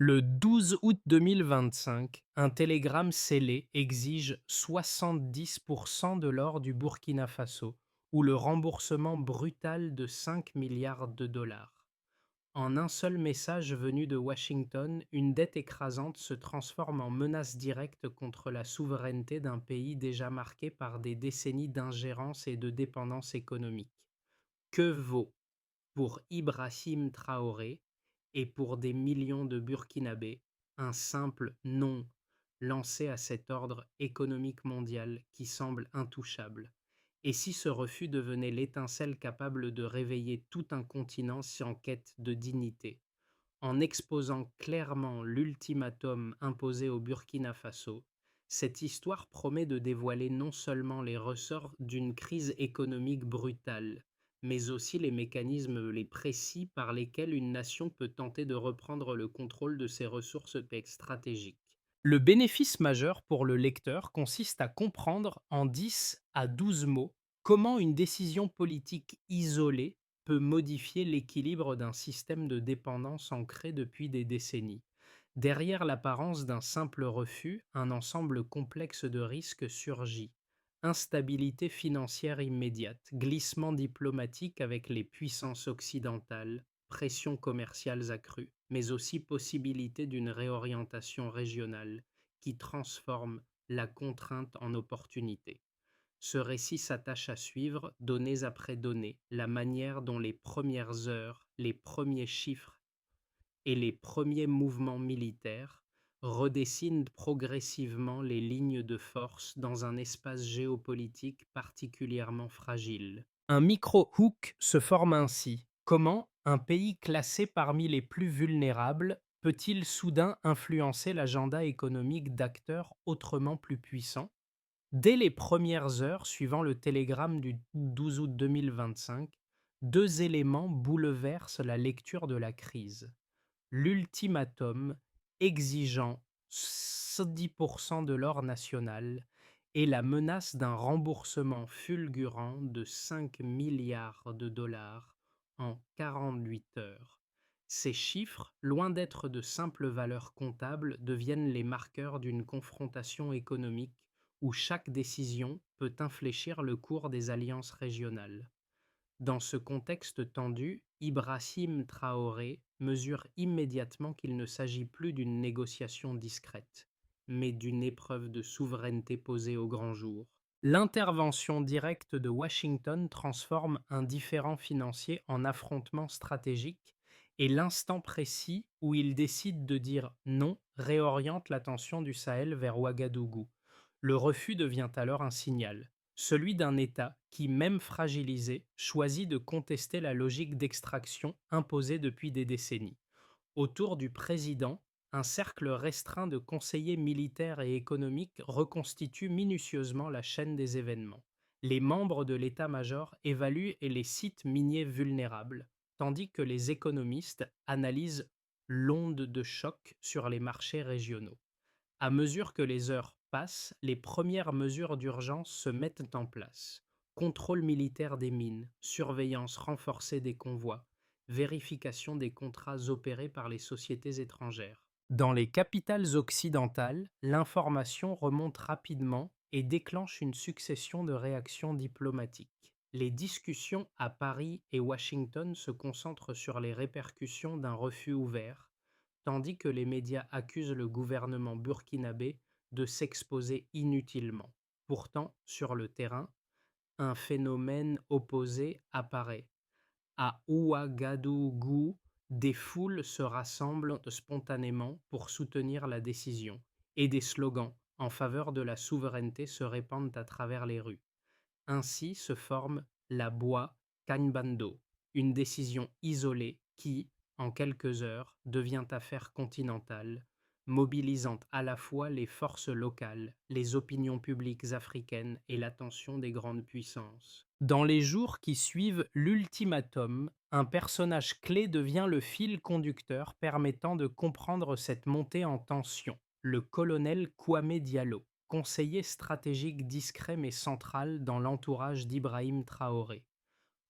Le 12 août 2025, un télégramme scellé exige 70% de l'or du Burkina Faso ou le remboursement brutal de 5 milliards de dollars. En un seul message venu de Washington, une dette écrasante se transforme en menace directe contre la souveraineté d'un pays déjà marqué par des décennies d'ingérence et de dépendance économique. Que vaut pour Ibrahim Traoré et pour des millions de Burkinabés un simple non lancé à cet ordre économique mondial qui semble intouchable? Et si ce refus devenait l'étincelle capable de réveiller tout un continent en quête de dignité? En exposant clairement l'ultimatum imposé au Burkina Faso, cette histoire promet de dévoiler non seulement les ressorts d'une crise économique brutale, mais aussi les mécanismes les précis par lesquels une nation peut tenter de reprendre le contrôle de ses ressources stratégiques. Le bénéfice majeur pour le lecteur consiste à comprendre en 10 à 12 mots comment une décision politique isolée peut modifier l'équilibre d'un système de dépendance ancré depuis des décennies. Derrière l'apparence d'un simple refus, un ensemble complexe de risques surgit. Instabilité financière immédiate, glissement diplomatique avec les puissances occidentales, pressions commerciales accrues, mais aussi possibilité d'une réorientation régionale qui transforme la contrainte en opportunité. Ce récit s'attache à suivre, données après données, la manière dont les premières heures, les premiers chiffres et les premiers mouvements militaires redessinent progressivement les lignes de force dans un espace géopolitique particulièrement fragile. Un micro-hook se forme ainsi. Comment un pays classé parmi les plus vulnérables peut-il soudain influencer l'agenda économique d'acteurs autrement plus puissants? Dès les premières heures suivant le télégramme du 12 août 2025, deux éléments bouleversent la lecture de la crise. L'ultimatum exigeant 10% de l'or national et la menace d'un remboursement fulgurant de 5 milliards de dollars en 48 heures. Ces chiffres, loin d'être de simples valeurs comptables, deviennent les marqueurs d'une confrontation économique où chaque décision peut infléchir le cours des alliances régionales. Dans ce contexte tendu, Ibrahim Traoré mesure immédiatement qu'il ne s'agit plus d'une négociation discrète, mais d'une épreuve de souveraineté posée au grand jour. L'intervention directe de Washington transforme un différend financier en affrontement stratégique et l'instant précis où il décide de dire non réoriente l'attention du Sahel vers Ouagadougou. Le refus devient alors un signal, celui d'un État qui, même fragilisé, choisit de contester la logique d'extraction imposée depuis des décennies. Autour du président, un cercle restreint de conseillers militaires et économiques reconstitue minutieusement la chaîne des événements. Les membres de l'état-major évaluent et les sites miniers vulnérables, tandis que les économistes analysent l'onde de choc sur les marchés régionaux. À mesure que les heures passent, les premières mesures d'urgence se mettent en place. Contrôle militaire des mines, surveillance renforcée des convois, vérification des contrats opérés par les sociétés étrangères. Dans les capitales occidentales, l'information remonte rapidement et déclenche une succession de réactions diplomatiques. Les discussions à Paris et Washington se concentrent sur les répercussions d'un refus ouvert, tandis que les médias accusent le gouvernement burkinabé de s'exposer inutilement. Pourtant, sur le terrain, un phénomène opposé apparaît. À Ouagadougou, des foules se rassemblent spontanément pour soutenir la décision, et des slogans en faveur de la souveraineté se répandent à travers les rues. Ainsi se forme la Bois Kanbando, une décision isolée qui, en quelques heures, devient affaire continentale, mobilisant à la fois les forces locales, les opinions publiques africaines et l'attention des grandes puissances. Dans les jours qui suivent l'ultimatum, un personnage clé devient le fil conducteur permettant de comprendre cette montée en tension, le colonel Kwame Diallo, conseiller stratégique discret mais central dans l'entourage d'Ibrahim Traoré.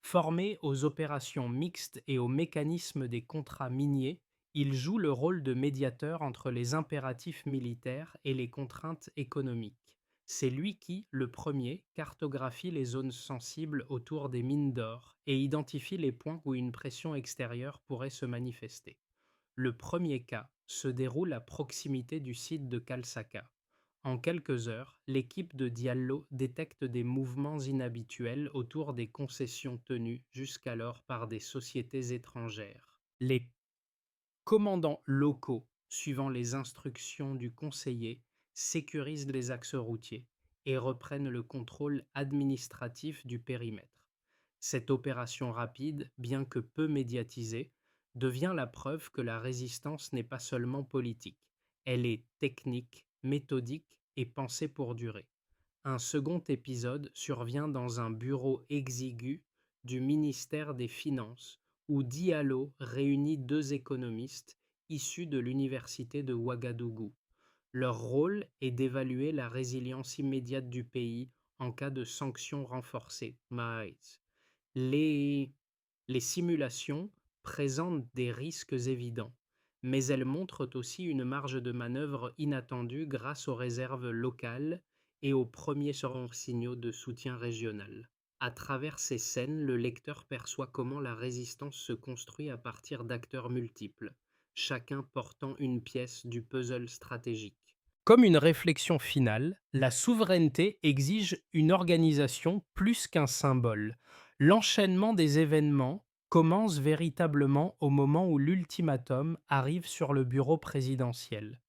Formé aux opérations mixtes et aux mécanismes des contrats miniers, Il joue le rôle de médiateur entre les impératifs militaires et les contraintes économiques. C'est lui qui, le premier, cartographie les zones sensibles autour des mines d'or et identifie les points où une pression extérieure pourrait se manifester. Le premier cas se déroule à proximité du site de Kalsaka. En quelques heures, l'équipe de Diallo détecte des mouvements inhabituels autour des concessions tenues jusqu'alors par des sociétés étrangères. Les commandants locaux, suivant les instructions du conseiller, sécurisent les axes routiers et reprennent le contrôle administratif du périmètre. Cette opération rapide, bien que peu médiatisée, devient la preuve que la résistance n'est pas seulement politique, elle est technique, méthodique et pensée pour durer. Un second épisode survient dans un bureau exigu du ministère des Finances où Diallo réunit deux économistes issus de l'université de Ouagadougou. Leur rôle est d'évaluer la résilience immédiate du pays en cas de sanctions renforcées. Les, les simulations présentent des risques évidents, mais elles montrent aussi une marge de manœuvre inattendue grâce aux réserves locales et aux premiers signaux de soutien régional. À travers ces scènes, le lecteur perçoit comment la résistance se construit à partir d'acteurs multiples, chacun portant une pièce du puzzle stratégique. Comme une réflexion finale, la souveraineté exige une organisation plus qu'un symbole. L'enchaînement des événements commence véritablement au moment où l'ultimatum arrive sur le bureau présidentiel.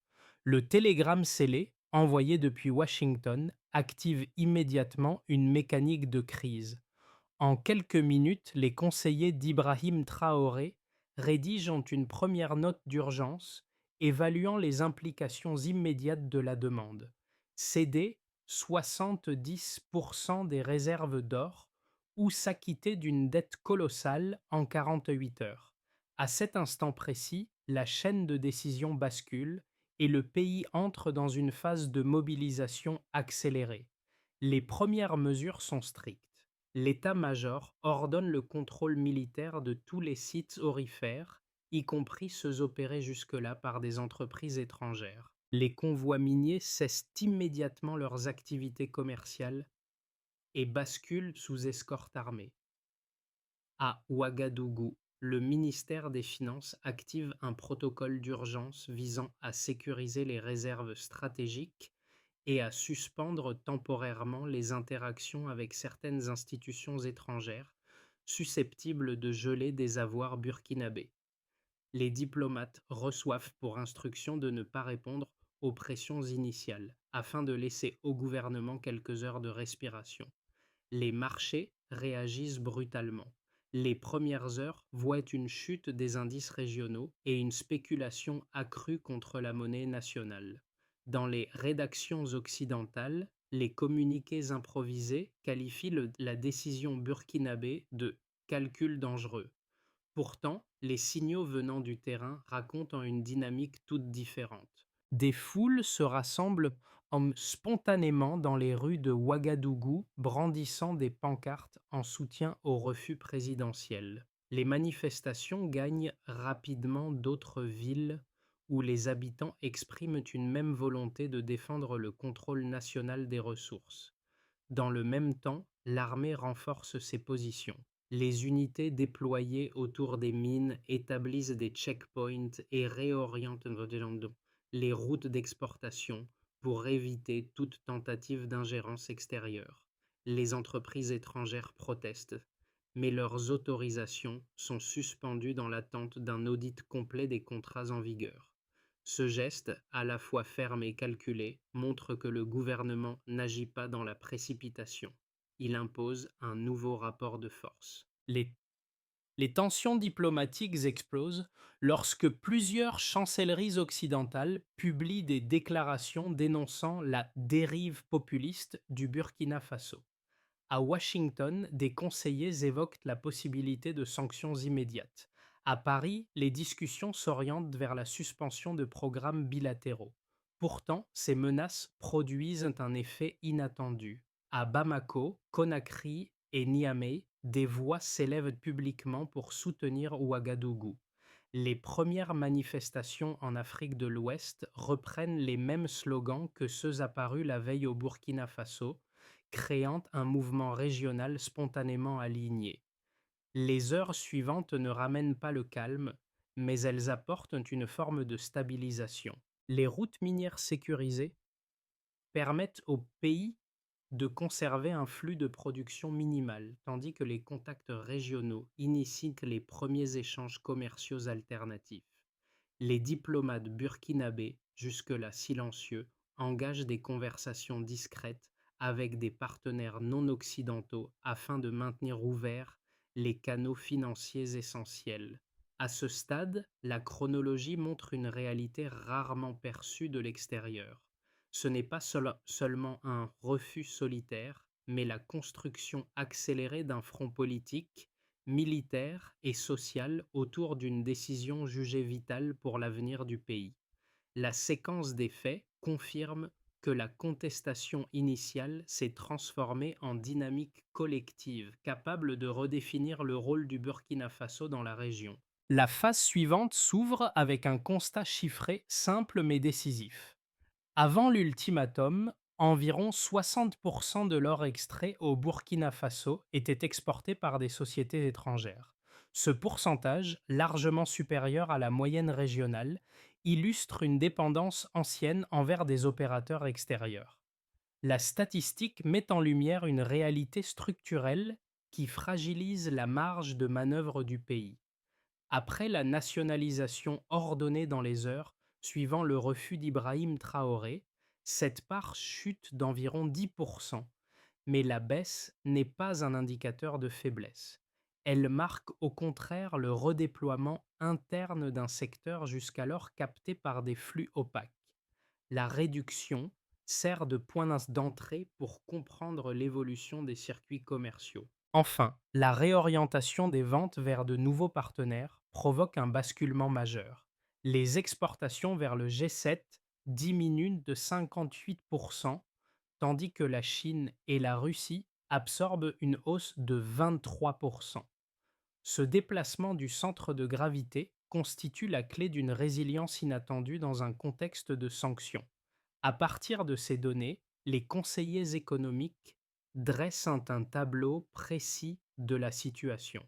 Le télégramme scellé, envoyé depuis Washington, active immédiatement une mécanique de crise. En quelques minutes, les conseillers d'Ibrahim Traoré rédigent une première note d'urgence évaluant les implications immédiates de la demande. Céder 70% des réserves d'or ou s'acquitter d'une dette colossale en 48 heures. À cet instant précis, la chaîne de décision bascule et le pays entre dans une phase de mobilisation accélérée. Les premières mesures sont strictes. L'état-major ordonne le contrôle militaire de tous les sites aurifères, y compris ceux opérés jusque-là par des entreprises étrangères. Les convois miniers cessent immédiatement leurs activités commerciales et basculent sous escorte armée. À Ouagadougou, le ministère des Finances active un protocole d'urgence visant à sécuriser les réserves stratégiques et à suspendre temporairement les interactions avec certaines institutions étrangères susceptibles de geler des avoirs burkinabés. Les diplomates reçoivent pour instruction de ne pas répondre aux pressions initiales, afin de laisser au gouvernement quelques heures de respiration. Les marchés réagissent brutalement. Les premières heures voient une chute des indices régionaux et une spéculation accrue contre la monnaie nationale. Dans les rédactions occidentales, les communiqués improvisés qualifient la décision burkinabé de calcul dangereux. Pourtant, les signaux venant du terrain racontent une dynamique toute différente. Des foules se rassemblent spontanément dans les rues de Ouagadougou, brandissant des pancartes en soutien au refus présidentiel. Les manifestations gagnent rapidement d'autres villes où les habitants expriment une même volonté de défendre le contrôle national des ressources. Dans le même temps, l'armée renforce ses positions. Les unités déployées autour des mines établissent des checkpoints et réorientent les routes d'exportation pour éviter toute tentative d'ingérence extérieure. Les entreprises étrangères protestent, mais leurs autorisations sont suspendues dans l'attente d'un audit complet des contrats en vigueur. Ce geste, à la fois ferme et calculé, montre que le gouvernement n'agit pas dans la précipitation. Il impose un nouveau rapport de force. Les tensions diplomatiques explosent lorsque plusieurs chancelleries occidentales publient des déclarations dénonçant la dérive populiste du Burkina Faso. À Washington, des conseillers évoquent la possibilité de sanctions immédiates. À Paris, les discussions s'orientent vers la suspension de programmes bilatéraux. Pourtant, ces menaces produisent un effet inattendu. À Bamako, Conakry et Niamey, des voix s'élèvent publiquement pour soutenir Ouagadougou. Les premières manifestations en Afrique de l'Ouest reprennent les mêmes slogans que ceux apparus la veille au Burkina Faso, créant un mouvement régional spontanément aligné. Les heures suivantes ne ramènent pas le calme, mais elles apportent une forme de stabilisation. Les routes minières sécurisées permettent au pays de conserver un flux de production minimal, tandis que les contacts régionaux initient les premiers échanges commerciaux alternatifs. Les diplomates burkinabés, jusque-là silencieux, engagent des conversations discrètes avec des partenaires non occidentaux afin de maintenir ouverts les canaux financiers essentiels. À ce stade, la chronologie montre une réalité rarement perçue de l'extérieur. Ce n'est pas seulement un refus solitaire, mais la construction accélérée d'un front politique, militaire et social autour d'une décision jugée vitale pour l'avenir du pays. La séquence des faits confirme que la contestation initiale s'est transformée en dynamique collective, capable de redéfinir le rôle du Burkina Faso dans la région. La phase suivante s'ouvre avec un constat chiffré simple mais décisif. Avant l'ultimatum, environ 60% de l'or extrait au Burkina Faso était exporté par des sociétés étrangères. Ce pourcentage, largement supérieur à la moyenne régionale, illustre une dépendance ancienne envers des opérateurs extérieurs. La statistique met en lumière une réalité structurelle qui fragilise la marge de manœuvre du pays. Après la nationalisation ordonnée dans les heures suivant le refus d'Ibrahim Traoré, cette part chute d'environ 10%, mais la baisse n'est pas un indicateur de faiblesse. Elle marque au contraire le redéploiement interne d'un secteur jusqu'alors capté par des flux opaques. La réduction sert de point d'entrée pour comprendre l'évolution des circuits commerciaux. Enfin, la réorientation des ventes vers de nouveaux partenaires provoque un basculement majeur. Les exportations vers le G7 diminuent de 58%, tandis que la Chine et la Russie absorbent une hausse de 23%. Ce déplacement du centre de gravité constitue la clé d'une résilience inattendue dans un contexte de sanctions. À partir de ces données, les conseillers économiques dressent un tableau précis de la situation.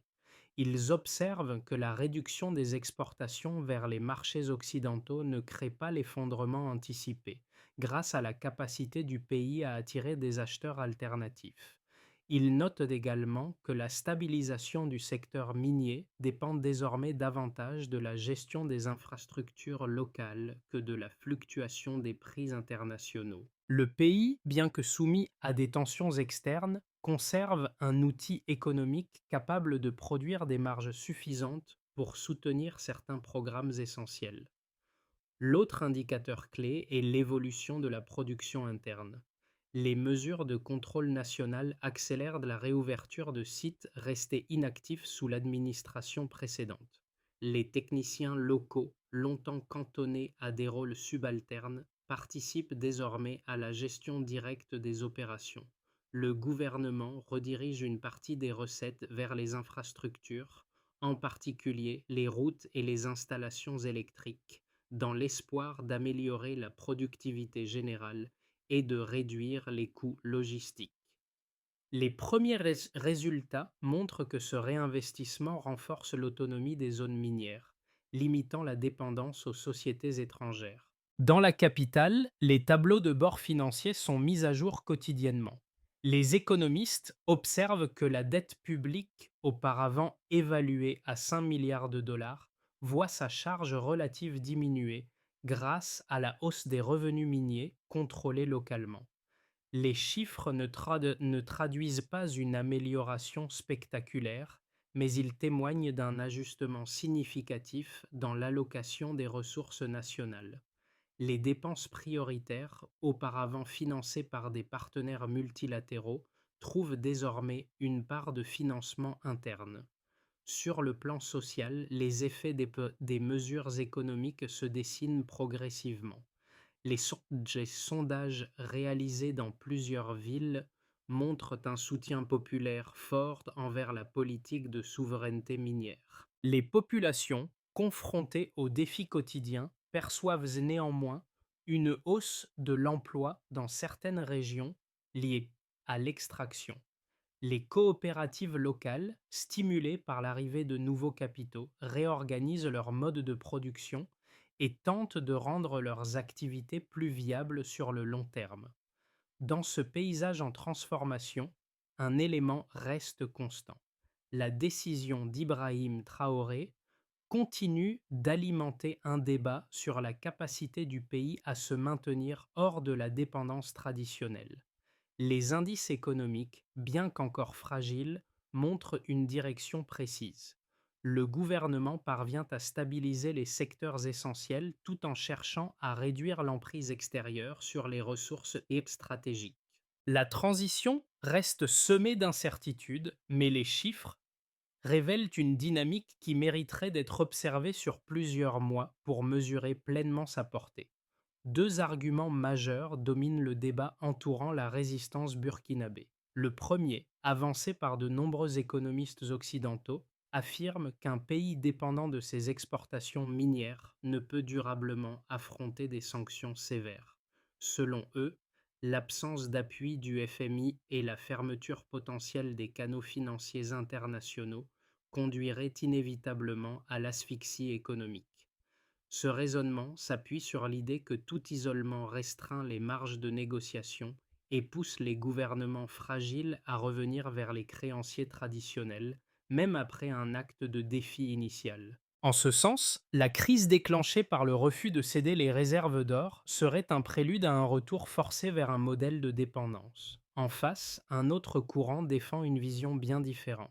Ils observent que la réduction des exportations vers les marchés occidentaux ne crée pas l'effondrement anticipé, grâce à la capacité du pays à attirer des acheteurs alternatifs. Ils notent également que la stabilisation du secteur minier dépend désormais davantage de la gestion des infrastructures locales que de la fluctuation des prix internationaux. Le pays, bien que soumis à des tensions externes, conserve un outil économique capable de produire des marges suffisantes pour soutenir certains programmes essentiels. L'autre indicateur clé est l'évolution de la production interne. Les mesures de contrôle national accélèrent la réouverture de sites restés inactifs sous l'administration précédente. Les techniciens locaux, longtemps cantonnés à des rôles subalternes, participent désormais à la gestion directe des opérations. Le gouvernement redirige une partie des recettes vers les infrastructures, en particulier les routes et les installations électriques, dans l'espoir d'améliorer la productivité générale et de réduire les coûts logistiques. Les premiers résultats montrent que ce réinvestissement renforce l'autonomie des zones minières, limitant la dépendance aux sociétés étrangères. Dans la capitale, les tableaux de bord financiers sont mis à jour quotidiennement. Les économistes observent que la dette publique, auparavant évaluée à 5 milliards de dollars, voit sa charge relative diminuer grâce à la hausse des revenus miniers contrôlés localement. Les chiffres ne traduisent pas une amélioration spectaculaire, mais ils témoignent d'un ajustement significatif dans l'allocation des ressources nationales. Les dépenses prioritaires, auparavant financées par des partenaires multilatéraux, trouvent désormais une part de financement interne. Sur le plan social, les effets des mesures économiques se dessinent progressivement. Les sondages réalisés dans plusieurs villes montrent un soutien populaire fort envers la politique de souveraineté minière. Les populations confrontés aux défis quotidiens, perçoivent néanmoins une hausse de l'emploi dans certaines régions liées à l'extraction. Les coopératives locales, stimulées par l'arrivée de nouveaux capitaux, réorganisent leur mode de production et tentent de rendre leurs activités plus viables sur le long terme. Dans ce paysage en transformation, un élément reste constant. La décision d'Ibrahim Traoré continue d'alimenter un débat sur la capacité du pays à se maintenir hors de la dépendance traditionnelle. Les indices économiques, bien qu'encore fragiles, montrent une direction précise. Le gouvernement parvient à stabiliser les secteurs essentiels tout en cherchant à réduire l'emprise extérieure sur les ressources stratégiques. La transition reste semée d'incertitudes, mais les chiffres révèlent une dynamique qui mériterait d'être observée sur plusieurs mois pour mesurer pleinement sa portée. Deux arguments majeurs dominent le débat entourant la résistance burkinabé. Le premier, avancé par de nombreux économistes occidentaux, affirme qu'un pays dépendant de ses exportations minières ne peut durablement affronter des sanctions sévères. Selon eux, l'absence d'appui du FMI et la fermeture potentielle des canaux financiers internationaux conduiraient inévitablement à l'asphyxie économique. Ce raisonnement s'appuie sur l'idée que tout isolement restreint les marges de négociation et pousse les gouvernements fragiles à revenir vers les créanciers traditionnels, même après un acte de défi initial. En ce sens, la crise déclenchée par le refus de céder les réserves d'or serait un prélude à un retour forcé vers un modèle de dépendance. En face, un autre courant défend une vision bien différente.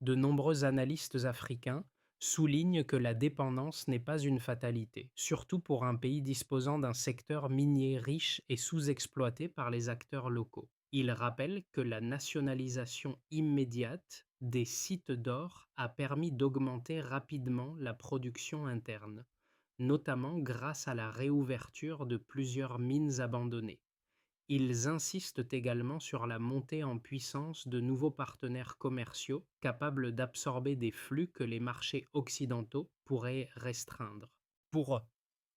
De nombreux analystes africains souligne que la dépendance n'est pas une fatalité, surtout pour un pays disposant d'un secteur minier riche et sous-exploité par les acteurs locaux. Il rappelle que la nationalisation immédiate des sites d'or a permis d'augmenter rapidement la production interne, notamment grâce à la réouverture de plusieurs mines abandonnées. Ils insistent également sur la montée en puissance de nouveaux partenaires commerciaux capables d'absorber des flux que les marchés occidentaux pourraient restreindre. Pour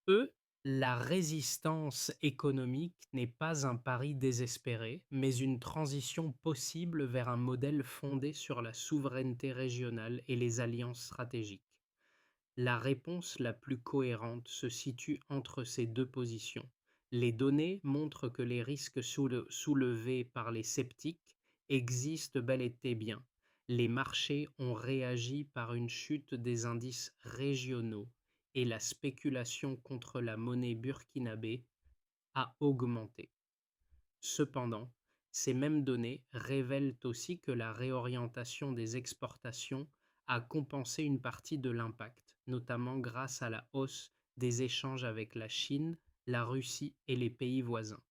eux, la résistance économique n'est pas un pari désespéré, mais une transition possible vers un modèle fondé sur la souveraineté régionale et les alliances stratégiques. La réponse la plus cohérente se situe entre ces deux positions. Les données montrent que les risques soulevés par les sceptiques existent bel et bien. Les marchés ont réagi par une chute des indices régionaux et la spéculation contre la monnaie burkinabé a augmenté. Cependant, ces mêmes données révèlent aussi que la réorientation des exportations a compensé une partie de l'impact, notamment grâce à la hausse des échanges avec la Chine, la Russie et les pays voisins.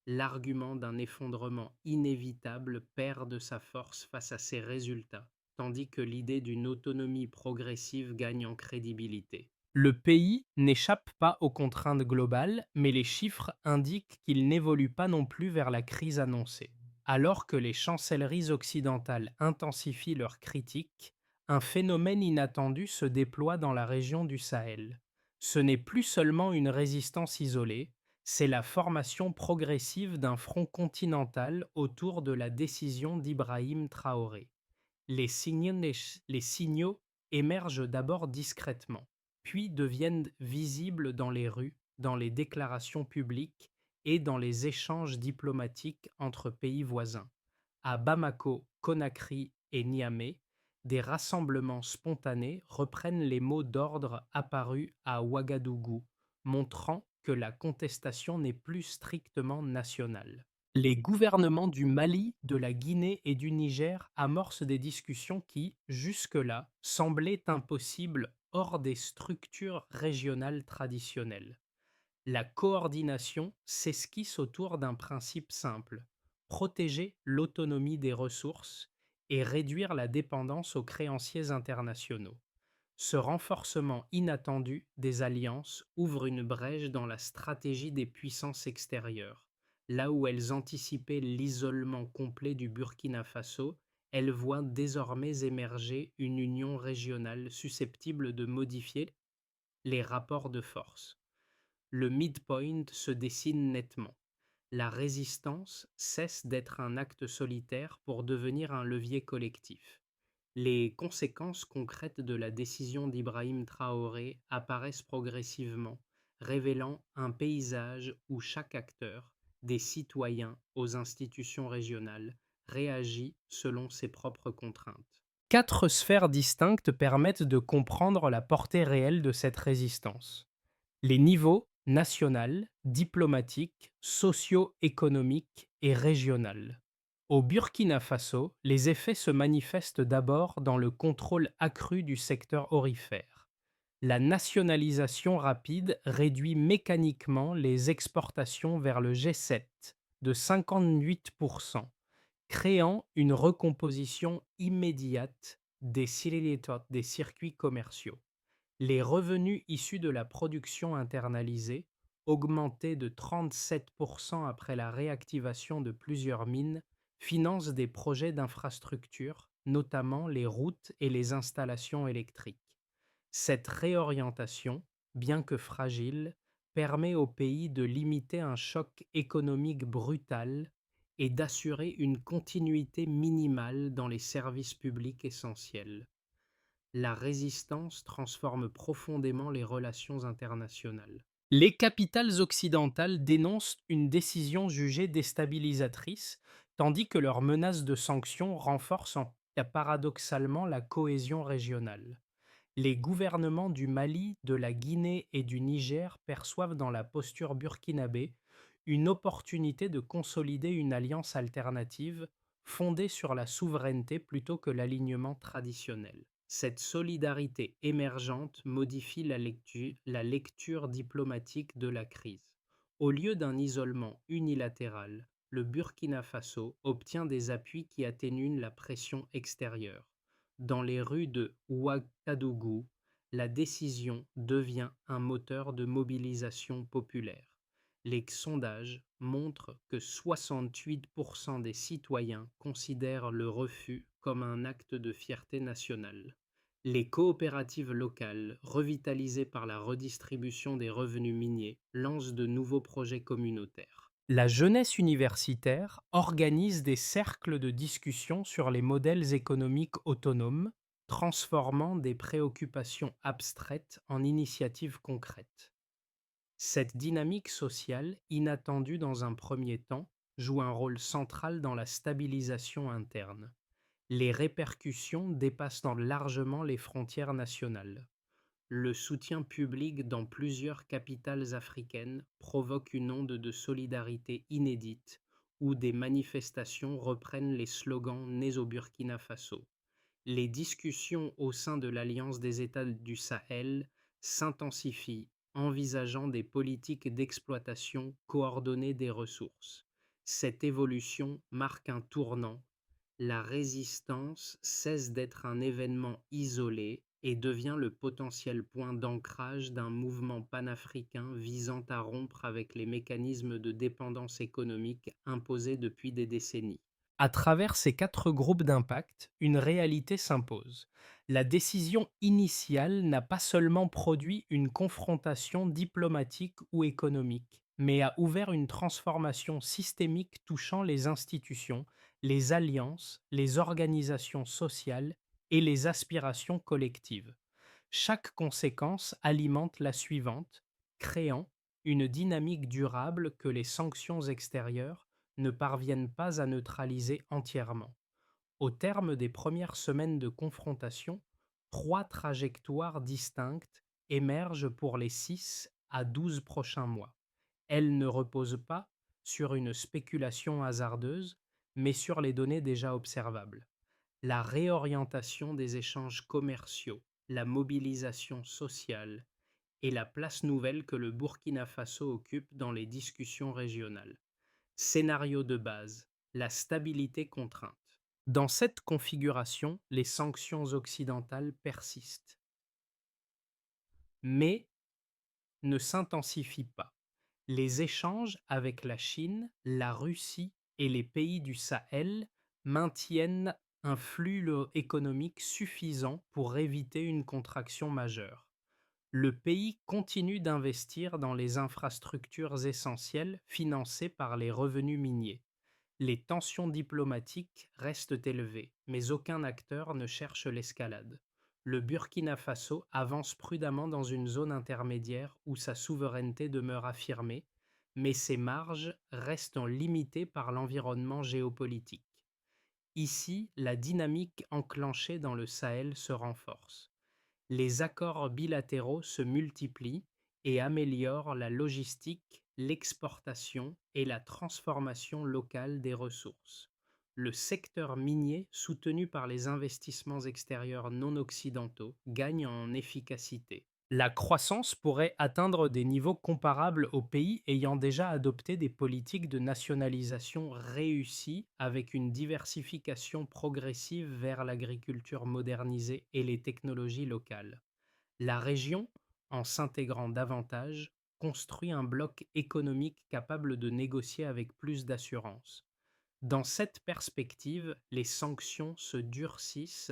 L'argument d'un effondrement inévitable perd de sa force face à ces résultats, tandis que l'idée d'une autonomie progressive gagne en crédibilité. Le pays n'échappe pas aux contraintes globales, mais les chiffres indiquent qu'il n'évolue pas non plus vers la crise annoncée. Alors que les chancelleries occidentales intensifient leurs critiques, un phénomène inattendu se déploie dans la région du Sahel. Ce n'est plus seulement une résistance isolée, c'est la formation progressive d'un front continental autour de la décision d'Ibrahim Traoré. Les signaux émergent d'abord discrètement, puis deviennent visibles dans les rues, dans les déclarations publiques et dans les échanges diplomatiques entre pays voisins. À Bamako, Conakry et Niamey, des rassemblements spontanés reprennent les mots d'ordre apparus à Ouagadougou, montrant que la contestation n'est plus strictement nationale. Les gouvernements du Mali, de la Guinée et du Niger amorcent des discussions qui, jusque-là, semblaient impossibles hors des structures régionales traditionnelles. La coordination s'esquisse autour d'un principe simple: protéger l'autonomie des ressources et réduire la dépendance aux créanciers internationaux. Ce renforcement inattendu des alliances ouvre une brèche dans la stratégie des puissances extérieures. Là où elles anticipaient l'isolement complet du Burkina Faso, elles voient désormais émerger une union régionale susceptible de modifier Les rapports de force. Le midpoint se dessine nettement. La résistance cesse d'être un acte solitaire pour devenir un levier collectif. Les conséquences concrètes de la décision d'Ibrahim Traoré apparaissent progressivement, révélant un paysage où chaque acteur, des citoyens aux institutions régionales, réagit selon ses propres contraintes. Quatre sphères distinctes permettent de comprendre la portée réelle de cette résistance. Les niveaux national, diplomatique, socio-économique et régional. Au Burkina Faso, les effets se manifestent d'abord dans le contrôle accru du secteur aurifère. La nationalisation rapide réduit mécaniquement les exportations vers le G7 de 58%, créant une recomposition immédiate des circuits commerciaux. Les revenus issus de la production internalisée, augmentés de 37% après la réactivation de plusieurs mines, financent des projets d'infrastructures, notamment les routes et les installations électriques. Cette réorientation, bien que fragile, permet au pays de limiter un choc économique brutal et d'assurer une continuité minimale dans les services publics essentiels. La résistance transforme profondément les relations internationales. Les capitales occidentales dénoncent une décision jugée déstabilisatrice, tandis que leurs menaces de sanctions renforcent paradoxalement la cohésion régionale. Les gouvernements du Mali, de la Guinée et du Niger perçoivent dans la posture burkinabé une opportunité de consolider une alliance alternative fondée sur la souveraineté plutôt que l'alignement traditionnel. Cette solidarité émergente modifie la lecture diplomatique de la crise. Au lieu d'un isolement unilatéral, le Burkina Faso obtient des appuis qui atténuent la pression extérieure. Dans les rues de Ouagadougou, la décision devient un moteur de mobilisation populaire. Les sondages montrent que 68% des citoyens considèrent le refus comme un acte de fierté nationale. Les coopératives locales, revitalisées par la redistribution des revenus miniers, lancent de nouveaux projets communautaires. La jeunesse universitaire organise des cercles de discussion sur les modèles économiques autonomes, transformant des préoccupations abstraites en initiatives concrètes. Cette dynamique sociale, inattendue dans un premier temps, joue un rôle central dans la stabilisation interne. Les répercussions dépassent largement les frontières nationales. Le soutien public dans plusieurs capitales africaines provoque une onde de solidarité inédite, où des manifestations reprennent les slogans nés au Burkina Faso. Les discussions au sein de l'Alliance des États du Sahel s'intensifient, envisageant des politiques d'exploitation coordonnée des ressources. Cette évolution marque un tournant. La résistance cesse d'être un événement isolé et devient le potentiel point d'ancrage d'un mouvement panafricain visant à rompre avec les mécanismes de dépendance économique imposés depuis des décennies. À travers ces quatre groupes d'impact, une réalité s'impose. La décision initiale n'a pas seulement produit une confrontation diplomatique ou économique, mais a ouvert une transformation systémique touchant les institutions, les alliances, les organisations sociales et les aspirations collectives. Chaque conséquence alimente la suivante, créant une dynamique durable que les sanctions extérieures ne parviennent pas à neutraliser entièrement. Au terme des premières semaines de confrontation, trois trajectoires distinctes émergent pour les 6 à 12 prochains mois. Elles ne reposent pas sur une spéculation hasardeuse, mais sur les données déjà observables. La réorientation des échanges commerciaux, la mobilisation sociale et la place nouvelle que le Burkina Faso occupe dans les discussions régionales. Scénario de base, la stabilité contrainte. Dans cette configuration, les sanctions occidentales persistent, mais ne s'intensifient pas. Les échanges avec la Chine, la Russie et les pays du Sahel maintiennent un flux économique suffisant pour éviter une contraction majeure. Le pays continue d'investir dans les infrastructures essentielles financées par les revenus miniers. Les tensions diplomatiques restent élevées, mais aucun acteur ne cherche l'escalade. Le Burkina Faso avance prudemment dans une zone intermédiaire où sa souveraineté demeure affirmée, mais ses marges restent limitées par l'environnement géopolitique. Ici, la dynamique enclenchée dans le Sahel se renforce. Les accords bilatéraux se multiplient et améliorent la logistique, l'exportation et la transformation locale des ressources. Le secteur minier, soutenu par les investissements extérieurs non occidentaux, gagne en efficacité. La croissance pourrait atteindre des niveaux comparables aux pays ayant déjà adopté des politiques de nationalisation réussies avec une diversification progressive vers l'agriculture modernisée et les technologies locales. La région, en s'intégrant davantage, construit un bloc économique capable de négocier avec plus d'assurance. Dans cette perspective, les sanctions se durcissent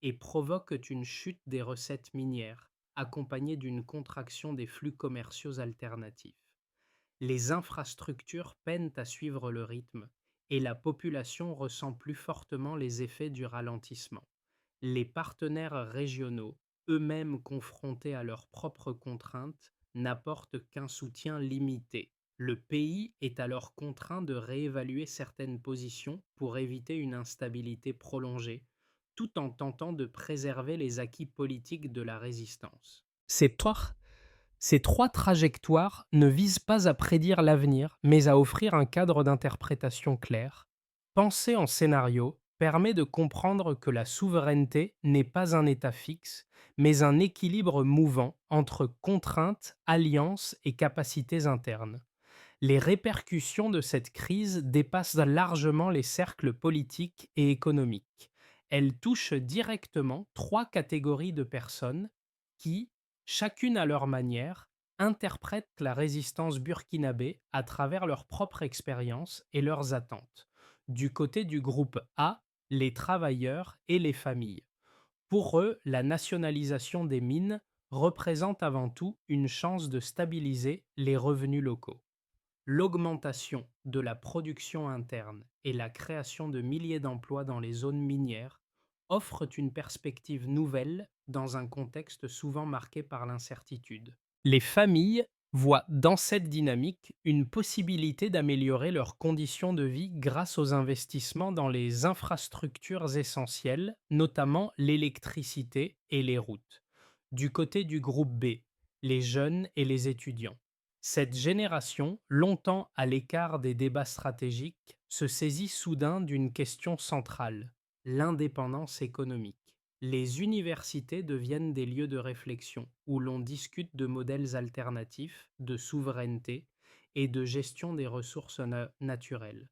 et provoquent une chute des recettes minières, accompagnée d'une contraction des flux commerciaux alternatifs. Les infrastructures peinent à suivre le rythme et la population ressent plus fortement les effets du ralentissement. Les partenaires régionaux, eux-mêmes confrontés à leurs propres contraintes, n'apportent qu'un soutien limité. Le pays est alors contraint de réévaluer certaines positions pour éviter une instabilité prolongée, tout en tentant de préserver les acquis politiques de la résistance. Ces trois trajectoires ne visent pas à prédire l'avenir, mais à offrir un cadre d'interprétation clair. Penser en scénario permet de comprendre que la souveraineté n'est pas un état fixe, mais un équilibre mouvant entre contraintes, alliances et capacités internes. Les répercussions de cette crise dépassent largement les cercles politiques et économiques. Elles touchent directement trois catégories de personnes qui, chacune à leur manière, interprètent la résistance burkinabé à travers leur propre expérience et leurs attentes. Du côté du groupe A, les travailleurs et les familles. Pour eux, la nationalisation des mines représente avant tout une chance de stabiliser les revenus locaux. L'augmentation de la production interne et la création de milliers d'emplois dans les zones minières offrent une perspective nouvelle dans un contexte souvent marqué par l'incertitude. Les familles voient dans cette dynamique une possibilité d'améliorer leurs conditions de vie grâce aux investissements dans les infrastructures essentielles, notamment l'électricité et les routes. Du côté du groupe B, les jeunes et les étudiants. Cette génération, longtemps à l'écart des débats stratégiques, se saisit soudain d'une question centrale, l'indépendance économique. Les universités deviennent des lieux de réflexion où l'on discute de modèles alternatifs, de souveraineté et de gestion des ressources naturelles.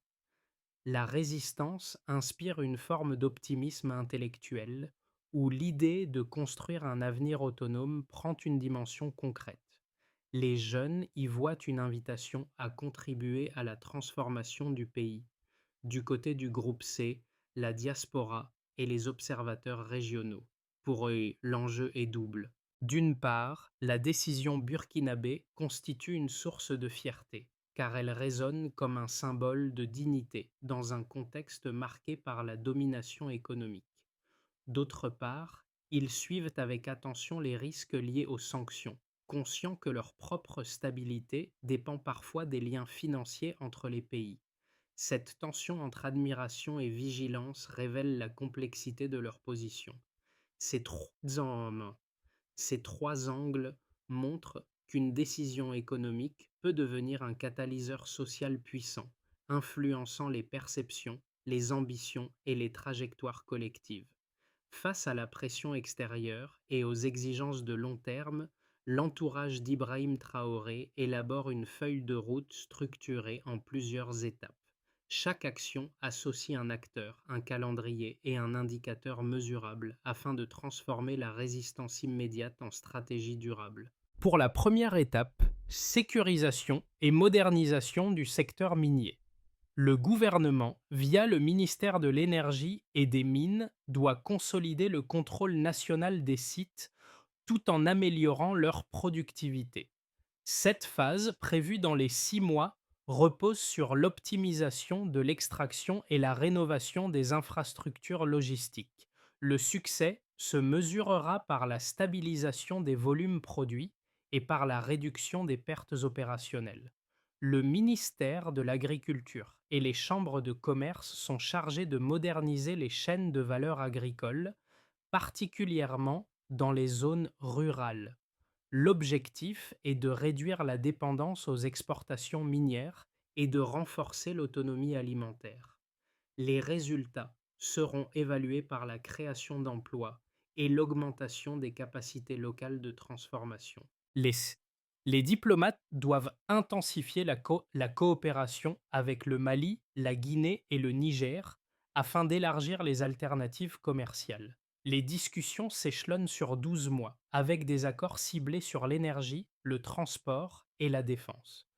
La résistance inspire une forme d'optimisme intellectuel où l'idée de construire un avenir autonome prend une dimension concrète. Les jeunes y voient une invitation à contribuer à la transformation du pays. Du côté du groupe C, la diaspora et les observateurs régionaux. Pour eux, l'enjeu est double. D'une part, la décision burkinabé constitue une source de fierté, car elle résonne comme un symbole de dignité dans un contexte marqué par la domination économique. D'autre part, ils suivent avec attention les risques liés aux sanctions, conscients que leur propre stabilité dépend parfois des liens financiers entre les pays. Cette tension entre admiration et vigilance révèle la complexité de leur position. Ces trois, hommes, ces trois angles montrent qu'une décision économique peut devenir un catalyseur social puissant, influençant les perceptions, les ambitions et les trajectoires collectives. Face à la pression extérieure et aux exigences de long terme, l'entourage d'Ibrahim Traoré élabore une feuille de route structurée en plusieurs étapes. Chaque action associe un acteur, un calendrier et un indicateur mesurable afin de transformer la résistance immédiate en stratégie durable. Pour la première étape, sécurisation et modernisation du secteur minier. Le gouvernement, via le ministère de l'Énergie et des Mines, doit consolider le contrôle national des sites tout en améliorant leur productivité. Cette phase, prévue dans les 6 mois, repose sur l'optimisation de l'extraction et la rénovation des infrastructures logistiques. Le succès se mesurera par la stabilisation des volumes produits et par la réduction des pertes opérationnelles. Le ministère de l'Agriculture et les chambres de commerce sont chargés de moderniser les chaînes de valeur agricoles, particulièrement dans les zones rurales. L'objectif est de réduire la dépendance aux exportations minières et de renforcer l'autonomie alimentaire. Les résultats seront évalués par la création d'emplois et l'augmentation des capacités locales de transformation. Les diplomates doivent intensifier la coopération avec le Mali, la Guinée et le Niger afin d'élargir les alternatives commerciales. Les discussions s'échelonnent sur 12 mois, avec des accords ciblés sur l'énergie, le transport et la défense.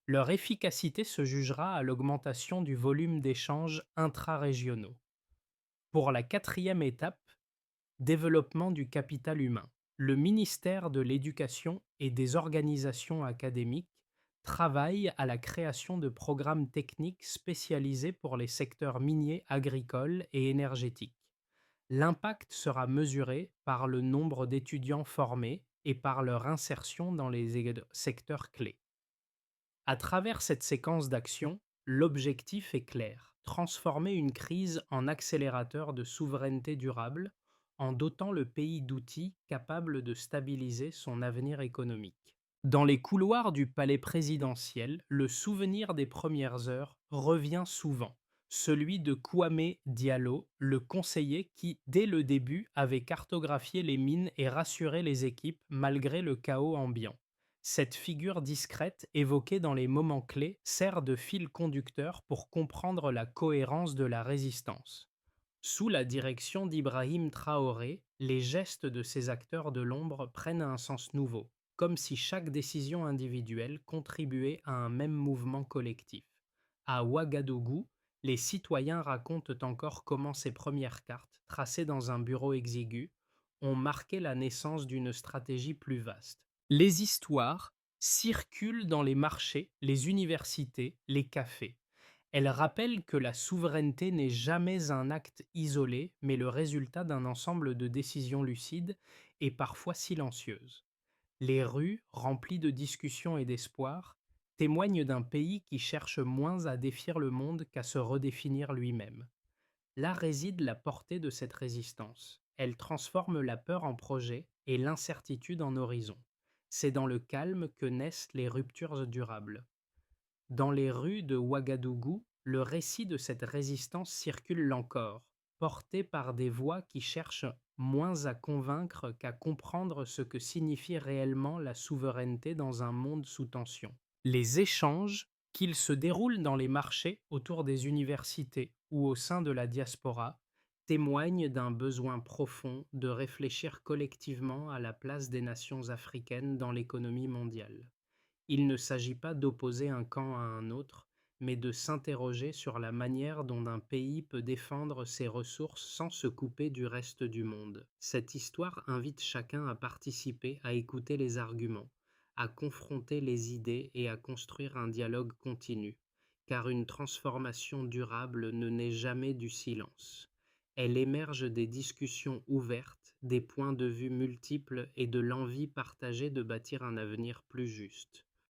Leur efficacité se jugera à l'augmentation du volume d'échanges intra-régionaux. Pour la quatrième étape, développement du capital humain. Le ministère de l'Éducation et des organisations académiques travaille à la création de programmes techniques spécialisés pour les secteurs miniers, agricoles et énergétiques. L'impact sera mesuré par le nombre d'étudiants formés et par leur insertion dans les secteurs clés. À travers cette séquence d'actions, l'objectif est clair: transformer une crise en accélérateur de souveraineté durable en dotant le pays d'outils capables de stabiliser son avenir économique. Dans les couloirs du palais présidentiel, le souvenir des premières heures revient souvent, celui de Kwame Diallo, le conseiller qui, dès le début, avait cartographié les mines et rassuré les équipes malgré le chaos ambiant. Cette figure discrète, évoquée dans les moments clés, sert de fil conducteur pour comprendre la cohérence de la résistance. Sous la direction d'Ibrahim Traoré, les gestes de ces acteurs de l'ombre prennent un sens nouveau, comme si chaque décision individuelle contribuait à un même mouvement collectif. À Ouagadougou, les citoyens racontent encore comment ces premières cartes, tracées dans un bureau exigu, ont marqué la naissance d'une stratégie plus vaste. Les histoires circulent dans les marchés, les universités, les cafés. Elles rappellent que la souveraineté n'est jamais un acte isolé, mais le résultat d'un ensemble de décisions lucides et parfois silencieuses. Les rues, remplies de discussions et d'espoir, témoignent d'un pays qui cherche moins à défier le monde qu'à se redéfinir lui-même. Là réside la portée de cette résistance. Elle transforme la peur en projet et l'incertitude en horizon. C'est dans le calme que naissent les ruptures durables. Dans les rues de Ouagadougou, le récit de cette résistance circule encore, porté par des voix qui cherchent moins à convaincre qu'à comprendre ce que signifie réellement la souveraineté dans un monde sous tension. Les échanges, qu'ils se déroulent dans les marchés, autour des universités ou au sein de la diaspora, témoignent d'un besoin profond de réfléchir collectivement à la place des nations africaines dans l'économie mondiale. Il ne s'agit pas d'opposer un camp à un autre, mais de s'interroger sur la manière dont un pays peut défendre ses ressources sans se couper du reste du monde. Cette histoire invite chacun à participer, à écouter les arguments, à confronter les idées et à construire un dialogue continu, car une transformation durable ne naît jamais du silence. Elle émerge des discussions ouvertes, des points de vue multiples et de l'envie partagée de bâtir un avenir plus juste.